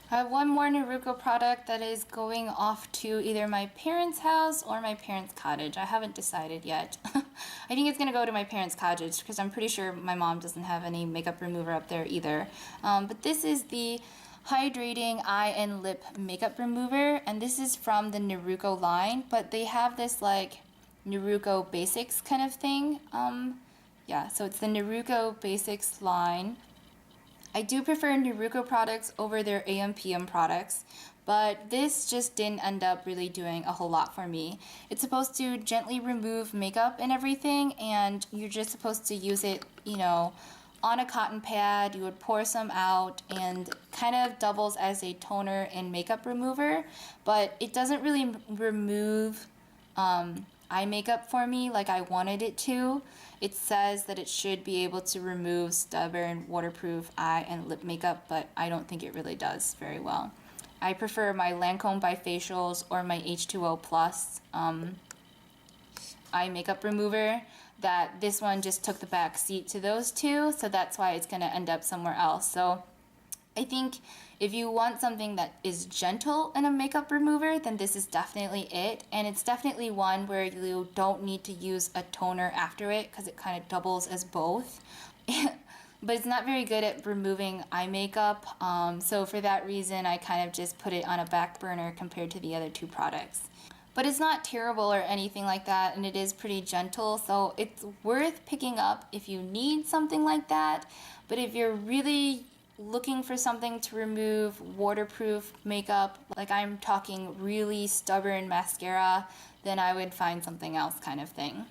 I have one more Naruko product that is going off to either my parents' house or my parents' cottage. I haven't decided yet. I think it's going to go to my parents' cottage because I'm pretty sure my mom doesn't have any makeup remover up there either. But this is the Hydrating Eye and Lip Makeup Remover, and this is from the Naruko line, but they have this like Naruko Basics kind of thing. Yeah, so it's the Naruko Basics line. I do prefer Naruko products over their AM/PM products, but this just didn't end up really doing a whole lot for me. It's supposed to gently remove makeup and everything, and you're just supposed to use it, on a cotton pad. You would pour some out and kind of doubles as a toner and makeup remover, but it doesn't really remove eye makeup for me like I wanted it to. It says that it should be able to remove stubborn, waterproof eye and lip makeup, but I don't think it really does very well. I prefer my Lancome Bifacials or my H2O Plus eye makeup remover. That this one just took the back seat to those two, so that's why it's going to end up somewhere else. So I think if you want something that is gentle in a makeup remover, then this is definitely it. And it's definitely one where you don't need to use a toner after it because it kind of doubles as both. But it's not very good at removing eye makeup. So for that reason, I kind of just put it on a back burner compared to the other two products. But it's not terrible or anything like that, and it is pretty gentle, so it's worth picking up if you need something like that. But if you're really looking for something to remove waterproof makeup, like I'm talking really stubborn mascara, then I would find something else kind of thing.